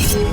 Here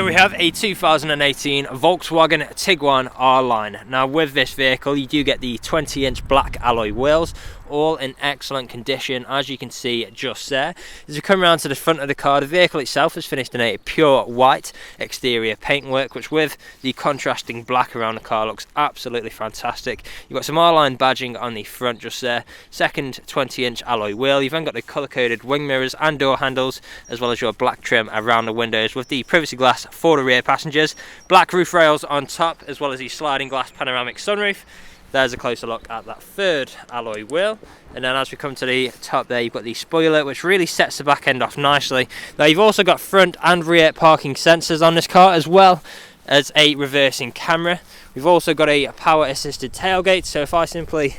we have a 2018 Volkswagen Tiguan R-Line. Now with this vehicle you do get the 20-inch black alloy wheels, all in excellent condition, as you can see just there. As we come around to the front of the car, the vehicle itself is finished in a pure white exterior paintwork, which with the contrasting black around the car looks absolutely fantastic. You've got some R-Line badging on the front just there, second 20-inch alloy wheel. You've then got the colour-coded wing mirrors and door handles, as well as your black trim around the windows with the privacy glass for the rear passengers, black roof rails on top, as well as the sliding glass panoramic sunroof. There's a closer look at that third alloy wheel, and then as we come to the top there, you've got the spoiler, which really sets the back end off nicely. Now you've also got front and rear parking sensors on this car, as well as a reversing camera. We've also got a power assisted tailgate, so if I simply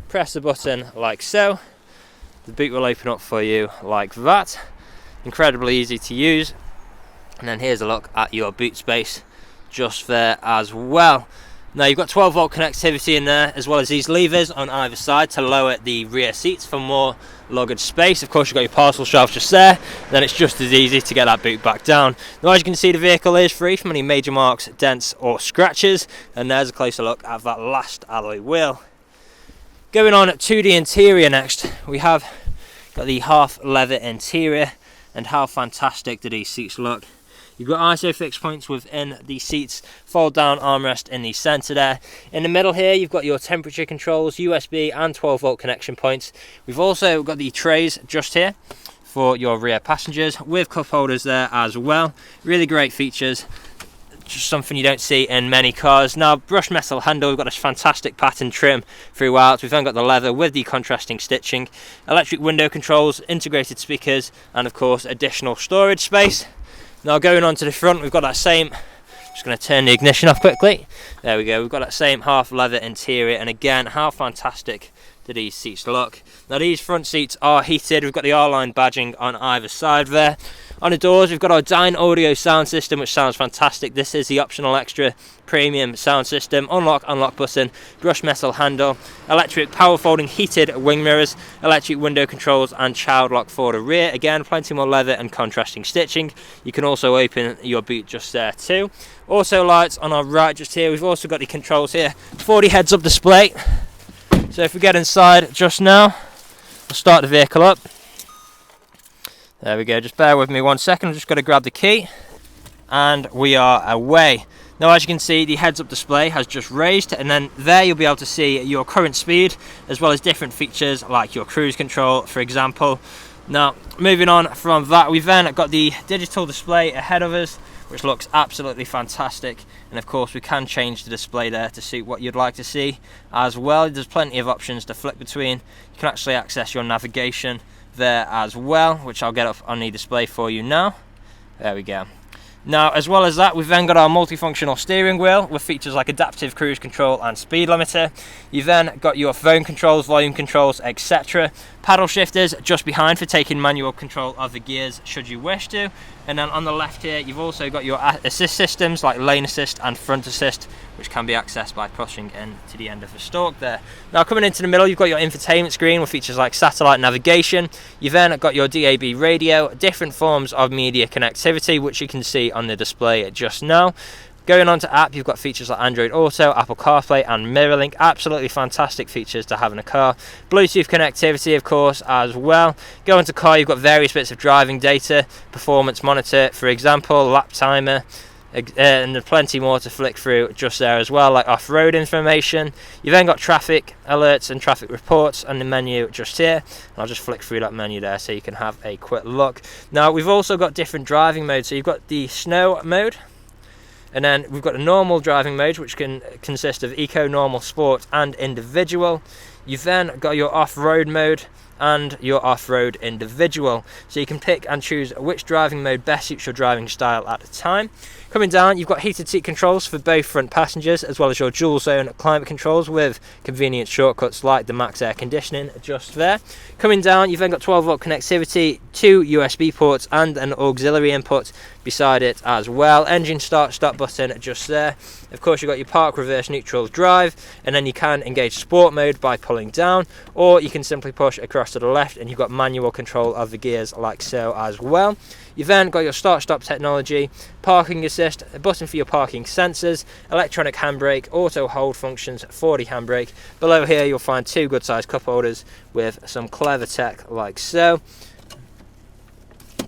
press the button like so, the boot will open up for you like that. Incredibly easy to use. And then here's a look at your boot space just there as well. Now you've got 12 volt connectivity in there, as well as these levers on either side to lower the rear seats for more luggage space. Of course you've got your parcel shelf just there, then it's just as easy to get that boot back down. Now as you can see, the vehicle is free from any major marks, dents or scratches, and there's a closer look at that last alloy wheel. Going on to the interior next, we have got the half leather interior, and how fantastic do these seats look. You've got ISO fixed points within the seats, fold down armrest in the centre there. In the middle here you've got your temperature controls, USB and 12 volt connection points. We've also got the trays just here for your rear passengers with cup holders there as well. Really great features, just something you don't see in many cars. Now brushed metal handle, we've got this fantastic pattern trim throughout. We've then got the leather with the contrasting stitching, electric window controls, integrated speakers, and of course additional storage space. Now going on to the front, we've got that same, just going to turn the ignition off quickly, there we go, we've got that same half leather interior, and again, how fantastic do these seats look. Now these front seats are heated, we've got the R-Line badging on either side there. On the doors we've got our Dynaudio sound system, which sounds fantastic. This is the optional extra premium sound system. Unlock button, brushed metal handle, electric power folding heated wing mirrors, electric window controls and child lock for the rear. Again, plenty more leather and contrasting stitching. You can also open your boot just there too. Also lights on our right just here. We've also got the controls here for the heads up display. So if we get inside just now, we'll start the vehicle up. There we go, just bear with me 1 second, I've just got to grab the key and we are away. Now as you can see, the heads up display has just raised, and then there you'll be able to see your current speed as well as different features like your cruise control, for example. Now moving on from that, we've then got the digital display ahead of us, which looks absolutely fantastic, and of course we can change the display there to suit what you'd like to see as well. There's plenty of options to flick between. You can actually access your navigation there as well, which I'll get up on the display for you now. There we go. Now as well as that, we've then got our multifunctional steering wheel with features like adaptive cruise control and speed limiter. You've then got your phone controls, volume controls, etc. Paddle shifters just behind for taking manual control of the gears should you wish to. And then on the left here you've also got your assist systems like lane assist and front assist, which can be accessed by pushing in to the end of the stalk there. Now coming into the middle, you've got your infotainment screen with features like satellite navigation. You've then got your DAB radio, different forms of media connectivity, which you can see on the display just now. Going on to app, you've got features like Android Auto, Apple CarPlay and MirrorLink. Absolutely fantastic features to have in a car. Bluetooth connectivity, of course, as well. Go into car, you've got various bits of driving data, performance monitor, for example, lap timer, and there's plenty more to flick through just there as well, like off-road information. You've then got traffic alerts and traffic reports on the menu just here, and I'll just flick through that menu there so you can have a quick look. Now we've also got different driving modes, so you've got the snow mode, and then we've got a normal driving mode, which can consist of eco, normal, sport and individual. You've then got your off-road mode and your off-road individual, so you can pick and choose which driving mode best suits your driving style at the time. Coming down, you've got heated seat controls for both front passengers, as well as your dual zone climate controls with convenient shortcuts like the max air conditioning just there. Coming down, you've then got 12 volt connectivity, 2 USB ports and an auxiliary input beside it as well. Engine start stop button just there. Of course, you've got your park, reverse, neutral, drive, and then you can engage sport mode by pulling down, or you can simply push across to the left and you've got manual control of the gears like so as well. You've then got your start stop technology, parking assist, a button for your parking sensors, electronic handbrake, auto hold functions, 4D handbrake. Below here you'll find 2 good sized cup holders with some clever tech like so.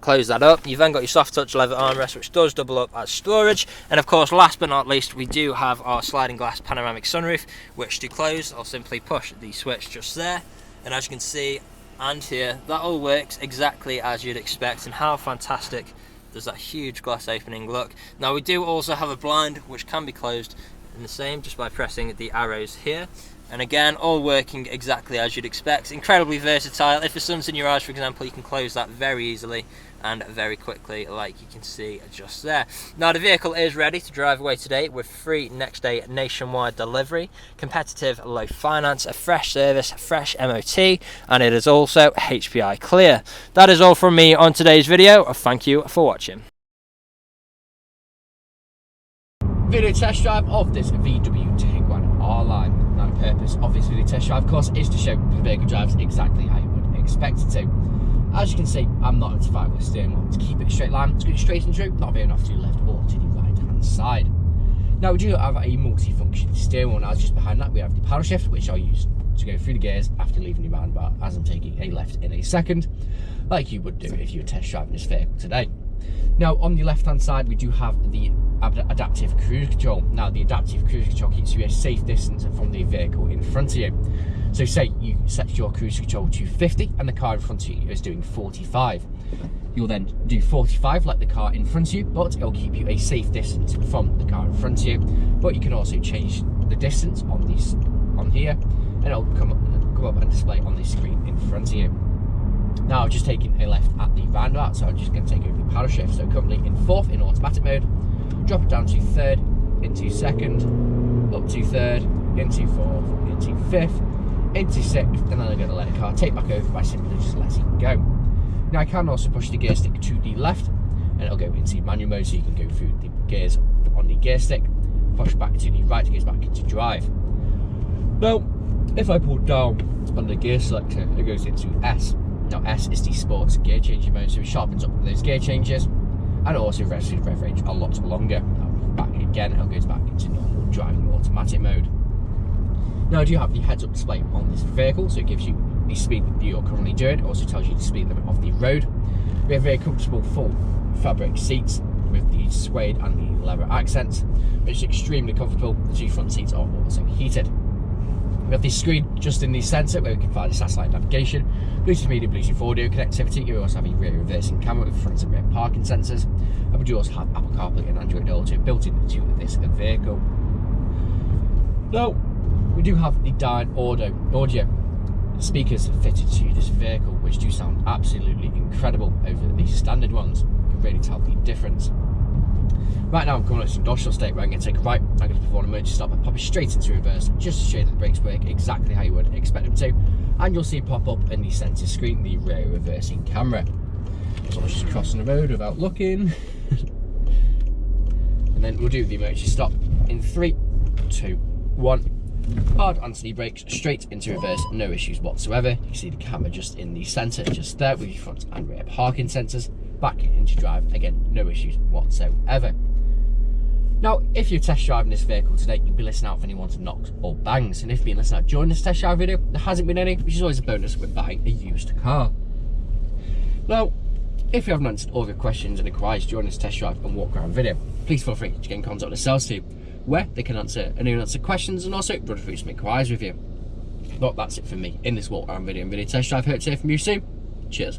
Close that up. You've then got your soft touch leather armrest, which does double up as storage, and of course, last but not least, we do have our sliding glass panoramic sunroof, which to close I'll simply push the switch just there, and as you can see and here, that all works exactly as you'd expect. And how fantastic does that huge glass opening look? Now, we do also have a blind which can be closed in the same just by pressing the arrows here, and again, all working exactly as you'd expect. Incredibly versatile. If the sun's in your eyes, for example, you can close that very easily and very quickly, like you can see just there. Now, the vehicle is ready to drive away today with free next day nationwide delivery, competitive low finance, a fresh service, fresh MOT, and it is also HPI clear. That is all from me on today's video. Thank you for watching. Video test drive of this VW Tiguan R-Line. Now, the purpose of this video test drive, of course, is to show the vehicle drives exactly how you would expect it to. As you can see, I'm not notified with the steering wheel to keep it a straight line, to get straight and true, not veering off to the left or to the right hand side. Now, we do have a multi-function steering wheel. Now, just behind that we have the paddle shift, which I'll use to go through the gears after leaving the roundabout, as I'm taking a left in a second, like you would do if you were test driving this vehicle today. Now, on the left hand side we do have the adaptive cruise control. Now, the adaptive cruise control keeps you a safe distance from the vehicle in front of you. So say you set your cruise control to 50 and the car in front of you is doing 45. You'll then do 45 like the car in front of you, but it'll keep you a safe distance from the car in front of you. But you can also change the distance on here, and it'll come up and display on the screen in front of you. Now, I've just taken a left at the roundabout, so I'm just going to take over the paddle shift. So currently in 4th in automatic mode, drop it down to 3rd, into 2nd, up to 3rd, into 4th, into 5th, into 6th, and then I'm going to let the car take back over by simply just letting go. Now, I can also push the gear stick to the left, and it'll go into manual mode, so you can go through the gears on the gear stick, push back to the right, it goes back into drive. Now, if I pull down on the gear selector, it goes into S. Now, S is the sports gear changing mode, so it sharpens up those gear changes, and it also rests the rev range a lot longer. Now, back again, it goes back into normal driving automatic mode. Now, I do have the heads-up display on this vehicle, so it gives you the speed that you're currently doing. It also tells you the speed limit of the road. We have very comfortable full fabric seats with the suede and the leather accents, which is extremely comfortable. The 2 front seats are also heated. We have this screen just in the centre where we can find the satellite navigation, Bluetooth media, Bluetooth audio connectivity. You also have a rear reversing camera with front and rear parking sensors, and we do also have Apple CarPlay and Android Auto built into this vehicle. Now, we do have the Dynaudio speakers fitted to this vehicle, which do sound absolutely incredible over the standard ones. You can really tell the difference. Right now I'm coming up to industrial state where I'm going to take a right, I'm going to perform an emergency stop and pop it straight into reverse, just to show you that the brakes work exactly how you would expect them to, and you'll see pop up in the centre screen the rear reversing camera. So I'm just crossing the road without looking, and then we'll do the emergency stop in 3, 2, 1. Hard onto the brakes, straight into reverse, no issues whatsoever. You can see the camera just in the centre, just there, with your front and rear parking sensors. Back into drive, again, no issues whatsoever. Now, if you're test driving this vehicle today, you'll be listening out for anyone to knocks or bangs, and if you've been listening out during this test drive video, there hasn't been any, which is always a bonus with buying a used car. Now, if you haven't answered all of your questions and inquiries during this test drive and walk around video, please feel free to get in contact with the sales team, where they can answer questions and also run through some inquiries with you. But that's it for me in this walk around video and video test drive. Hope to hear from you soon. Cheers.